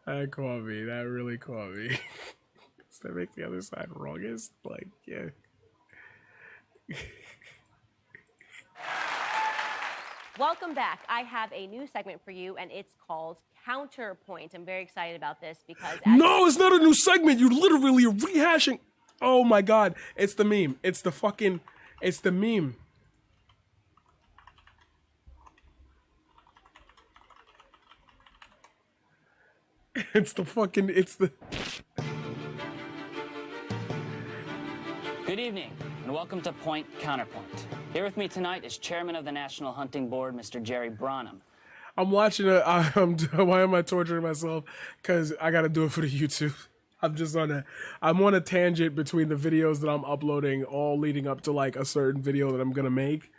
That caught me. That really caught me. Does that make the other side wrongest? Like, yeah. Welcome back. I have a new segment for you, and it's called Counterpoint. I'm very excited about this because No, it's not a new segment. You're literally rehashing. Oh my god. It's the meme. It's the fucking. It's the meme. It's the fucking. It's the. Good evening, and welcome to Point Counterpoint. Here with me tonight is Chairman of the National Hunting Board, Mr. Jerry Branham. I'm watching it. Why am I torturing myself? Because I got to do it for the YouTube. I'm on a tangent between the videos that I'm uploading, all leading up to like a certain video that I'm going to make.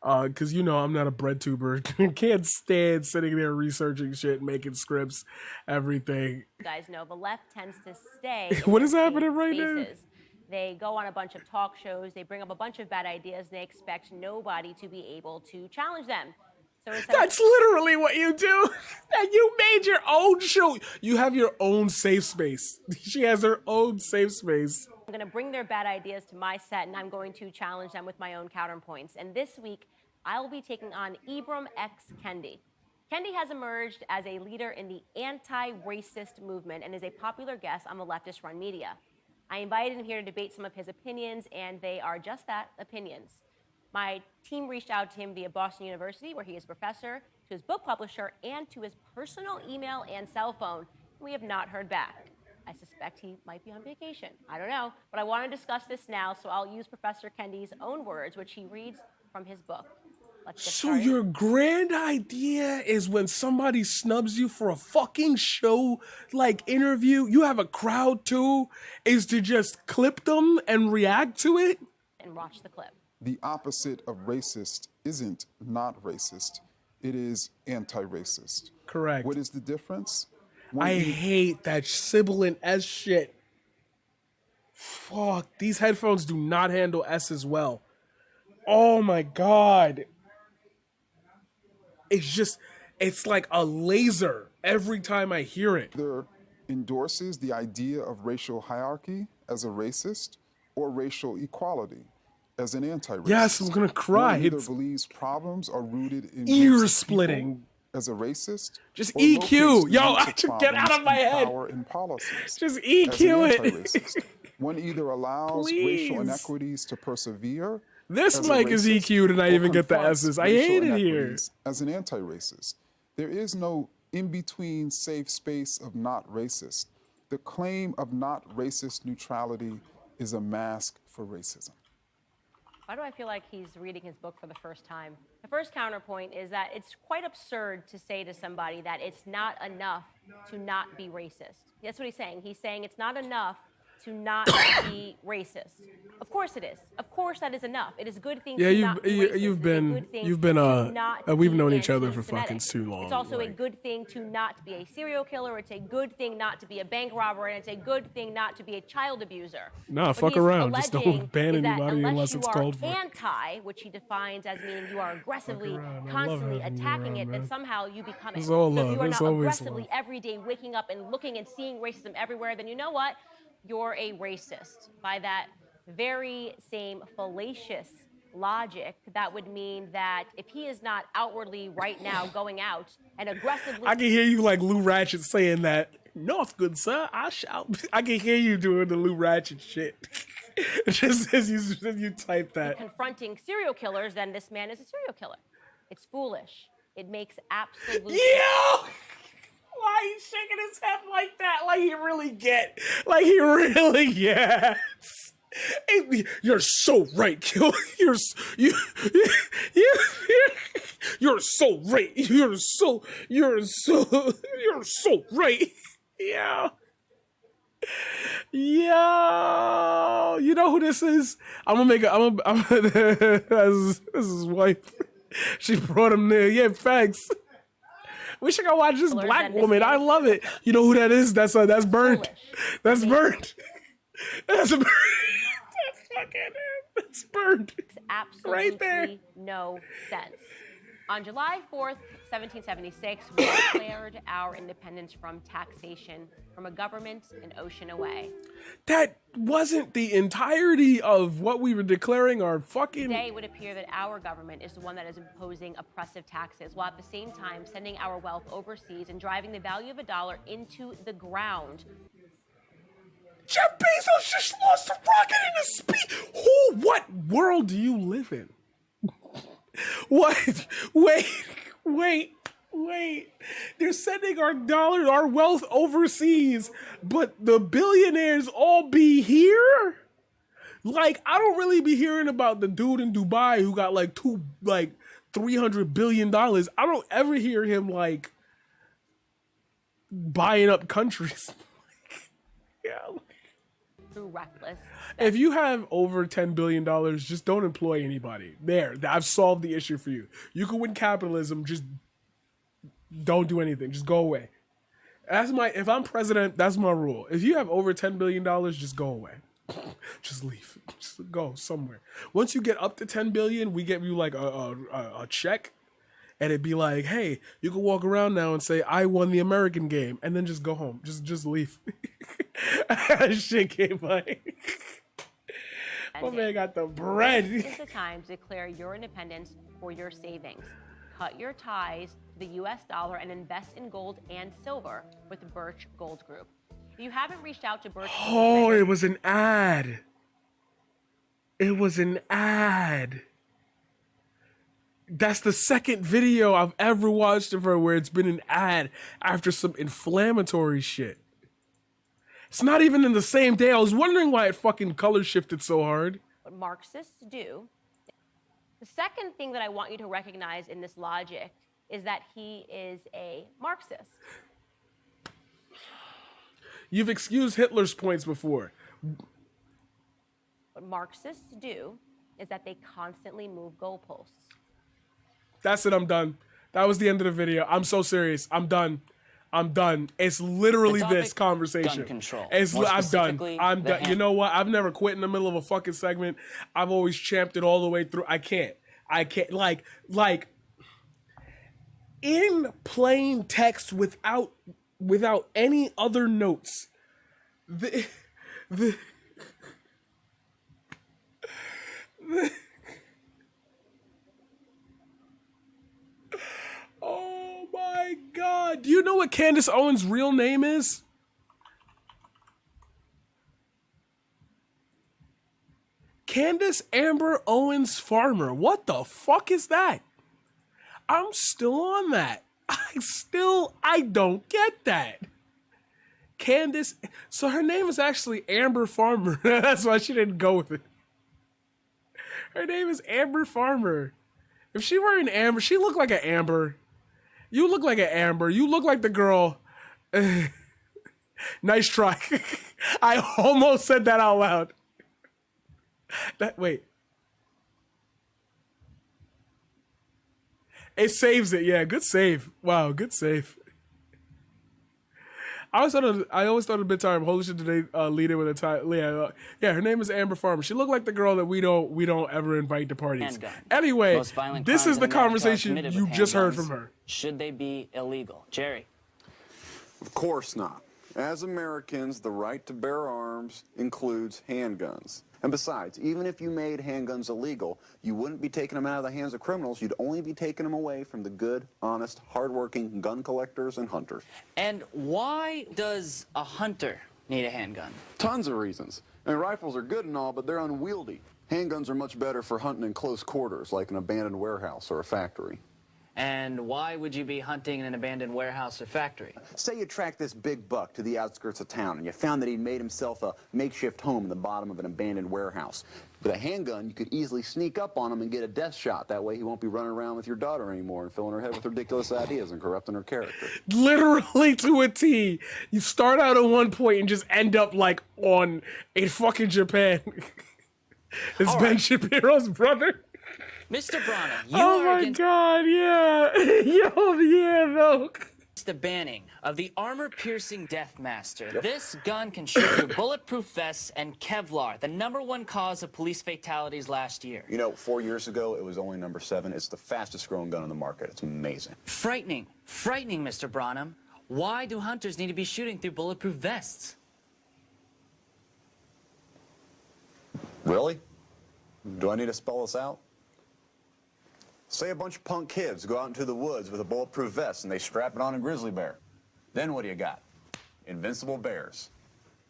Because, you know, I'm not a bread tuber. Can't stand sitting there researching shit, making scripts, everything. You guys know the left tends to stay. What is happening right now? They go on a bunch of talk shows, they bring up a bunch of bad ideas, and they expect nobody to be able to challenge them. So that's literally what you do. You made your own show. You have your own safe space. She has her own safe space. I'm going to bring their bad ideas to my set, and I'm going to challenge them with my own counterpoints. And this week, I will be taking on Ibram X. Kendi. Kendi has emerged as a leader in the anti-racist movement and is a popular guest on the leftist-run media. I invited him here to debate some of his opinions, and they are just that, opinions. My team reached out to him via Boston University, where he is a professor, to his book publisher, and to his personal email and cell phone. We have not heard back. I suspect he might be on vacation. I don't know, but I want to discuss this now, so I'll use Professor Kendi's own words, which he reads from his book. So your grand idea is when somebody snubs you for a fucking show, like interview, you have a crowd too, is to just clip them and react to it? And watch the clip. The opposite of racist isn't not racist. It is anti-racist. Correct. What is the difference? I hate that sibilant S shit. Fuck, these headphones do not handle S as well. Oh my god. It's like a laser every time I hear it. Either endorses the idea of racial hierarchy as a racist or racial equality as an anti-racist. Yes, I'm gonna cry. One either believes problems are rooted in ear splitting as a racist. Just EQ. Yo, I should get out of my head. Power and policies just EQ it. One either allows racial inequities to persevere. This mic is EQ'd and I even get the S's. I hate it here. As an anti-racist, there is no in-between safe space of not racist. The claim of not racist neutrality is a mask for racism. Why do I feel like he's reading his book for the first time? The first counterpoint is that it's quite absurd to say to somebody that it's not enough to not be racist. That's what he's saying. He's saying it's not enough to not be racist. Of course it is. Of course that is enough. It is a good thing to not be racist. We've known each other for fucking too long. It's also a good thing to not be a serial killer. It's a good thing not to be a bank robber, and it's a good thing not to be a child abuser. Nah, fuck around. Just don't ban anybody unless it's called for. Anti, which he defines as meaning you are aggressively, constantly attacking it, then somehow you become it. It's all so love. if you are It's not always aggressively love. every day waking up and looking and seeing racism everywhere, then you know what? You're a racist. By that very same fallacious logic, that would mean that if he is not outwardly right now going out and aggressively... I can hear you like Lou Ratchet saying that. North, good sir, I shall... I can hear you doing the Lou Ratchet shit. Just as you type that. Confronting serial killers, then this man is a serial killer. It's foolish. It makes absolute... Yeah! Why he's shaking his head like that? Like he really gets. You're so right, Kill. You're so right. You're so right. Yeah. Yo, you know who this is? This is his wife. She brought him there. Yeah, facts. We should go watch this black woman. I love it. You know who that is? That's Burnt. That's Burnt. That's Burnt. That's Burnt. Absolutely right there. No sense. On July 4th, 1776, we declared our independence from taxation from a government an ocean away. That wasn't the entirety of what we were declaring our fucking... Today, it would appear that our government is the one that is imposing oppressive taxes, while at the same time sending our wealth overseas and driving the value of a dollar into the ground. Jeff Bezos just lost a rocket into space. What world do you live in? What? Wait. They're sending our dollars, our wealth overseas, but the billionaires all be here? Like, I don't really be hearing about the dude in Dubai who got like $300 billion. I don't ever hear him like buying up countries. Yeah. Through reckless. If you have over $10 billion, just don't employ anybody. There, I've solved the issue for you. You can win capitalism, just don't do anything. Just go away. If I'm president, that's my rule. If you have over $10 billion, just go away. Just leave. Just go somewhere. Once you get up to 10 billion, we get you like a check. And it'd be like, hey, you can walk around now and say, I won the American game. And then just go home. Just leave. Shit came by. My man got the bread. This is the time to declare your independence for your savings. Cut your ties to the US dollar and invest in gold and silver with the Birch Gold Group. If you haven't reached out to Birch Gold... Oh, it was an ad. It was an ad. That's the second video I've ever watched of her where it's been an ad after some inflammatory shit. It's not even in the same day. I was wondering why it fucking color shifted so hard. What Marxists do. The second thing that I want you to recognize in this logic is that he is a Marxist. You've excused Hitler's points before. What Marxists do is that they constantly move goalposts. That's it, I'm done. That was the end of the video. I'm so serious. I'm done. It's literally this conversation. Gun control. I'm done. You know what? I've never quit in the middle of a fucking segment. I've always champed it all the way through. I can't. Like in plain text without any other notes. Oh my God. Do you know what Candace Owens' real name is? Candace Amber Owens Farmer. What the fuck is that? I'm still on that. I don't get that. Candace, so her name is actually Amber Farmer. That's why she didn't go with it. Her name is Amber Farmer. If she were an Amber, she looked like an Amber. You look like an Amber. You look like the girl. Nice try. I almost said that out loud. Wait. It saves it. Yeah, good save. Wow, good save. I always thought a bit time. Holy shit, today lead it with a time. Yeah, her name is Amber Farmer. She looked like the girl that we don't ever invite to parties. Handgun. Anyway, this is the in America are conversation committed you with just heard handguns. from her. Should they be illegal? Jerry. Of course not. As Americans, the right to bear arms includes handguns. And besides, even if you made handguns illegal, you wouldn't be taking them out of the hands of criminals. You'd only be taking them away from the good, honest, hardworking gun collectors and hunters. And why does a hunter need a handgun? Tons of reasons. I mean, rifles are good and all, but they're unwieldy. Handguns are much better for hunting in close quarters, like an abandoned warehouse or a factory. And why would you be hunting in an abandoned warehouse or factory? Say you tracked this big buck to the outskirts of town and you found that he'd made himself a makeshift home in the bottom of an abandoned warehouse. With a handgun, you could easily sneak up on him and get a death shot. That way he won't be running around with your daughter anymore and filling her head with ridiculous ideas and corrupting her character. Literally to a T. You start out at one point and just end up like on in fucking Japan. It's All Ben right. Shapiro's brother. Mr. Branham, you Oh are my against God, yeah. Yo, yeah, no. the banning of the armor-piercing Death Master. This gun can shoot through bulletproof vests and Kevlar, the #1 cause of police fatalities last year. You know, 4 years ago, it was only number 7. It's the fastest growing gun on the market. It's amazing. Frightening, Mr. Branham. Why do hunters need to be shooting through bulletproof vests? Really? Do I need to spell this out? Say a bunch of punk kids go out into the woods with a bulletproof vest and they strap it on a grizzly bear. Then what do you got? Invincible bears.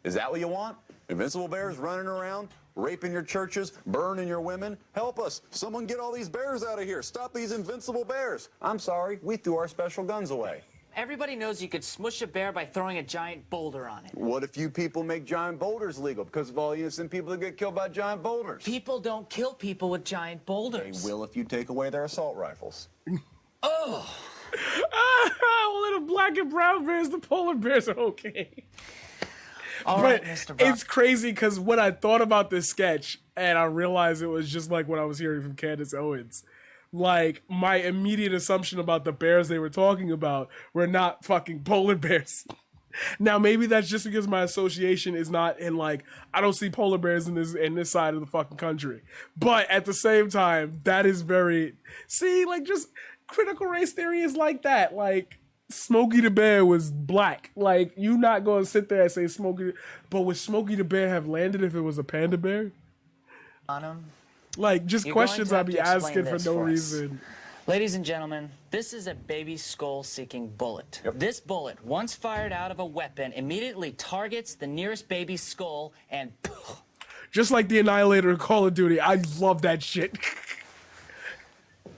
Is that what you want? Invincible bears running around, raping your churches, burning your women? Help us. Someone get all these bears out of here. Stop these invincible bears. I'm sorry, we threw our special guns away. Everybody knows you could smush a bear by throwing a giant boulder on it. What if you people make giant boulders legal because of all the innocent people that get killed by giant boulders? People don't kill people with giant boulders. They will if you take away their assault rifles. Oh. Well, the black and brown bears, the polar bears are okay. All right, Mr. Brown. It's crazy because when I thought about this sketch and I realized it was just like what I was hearing from Candace Owens, like my immediate assumption about the bears they were talking about were not fucking polar bears. Now maybe that's just because my association is not in, like, I don't see polar bears in this side of the fucking country. But at the same time, that is very, see, like, just critical race theory is like that. Like, Smokey the Bear was black. Like, you not gonna sit there and say Smokey, but would Smokey the Bear have landed if it was a panda bear? Like, just questions I'd be asking for no reason. Ladies and gentlemen, this is a baby skull-seeking bullet. This bullet, once fired out of a weapon, immediately targets the nearest baby's skull and... Just like the Annihilator in Call of Duty. I love that shit.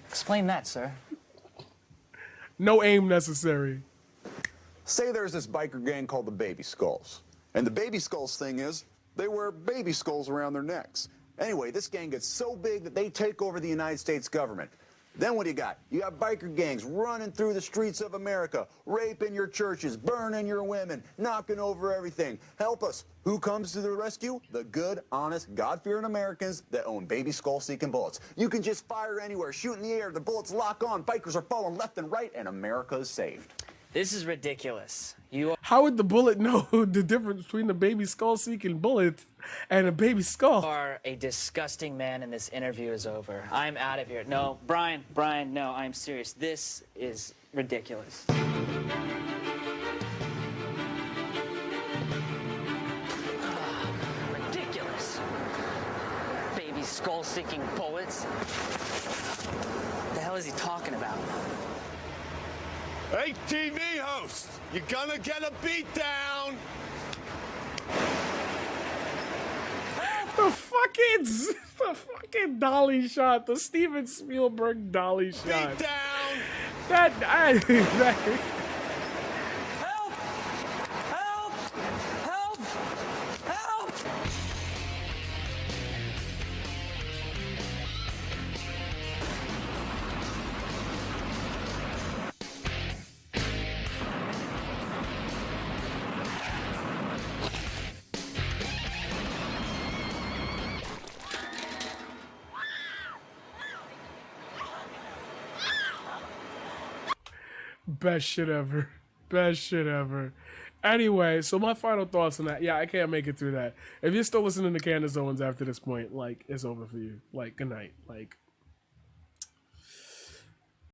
Explain that, sir. No aim necessary. Say there's this biker gang called the Baby Skulls. And the Baby Skulls thing is, they wear baby skulls around their necks. Anyway, this gang gets so big that they take over the United States government. Then what do you got? You got biker gangs running through the streets of America, raping your churches, burning your women, knocking over everything. Help us. Who comes to the rescue? The good, honest, God-fearing Americans that own baby skull-seeking bullets. You can just fire anywhere, shoot in the air, the bullets lock on, bikers are falling left and right, and America is saved. This is ridiculous. How would the bullet know the difference between the baby skull-seeking bullet and a baby skull? You are a disgusting man, and this interview is over. I'm out of here. No, Brian, no, I'm serious. This is ridiculous. Ridiculous. Baby skull-seeking bullets. What the hell is he talking about? Hey, TV host, you're gonna get a beat down. The fucking dolly shot, the Steven Spielberg dolly shot. Beat down. That Help! Help! Help! Help! Best shit ever. Best shit ever. Anyway, so my final thoughts on that. Yeah, I can't make it through that. If you're still listening to Candace Owens after this point, like, it's over for you. Like, good night. Like,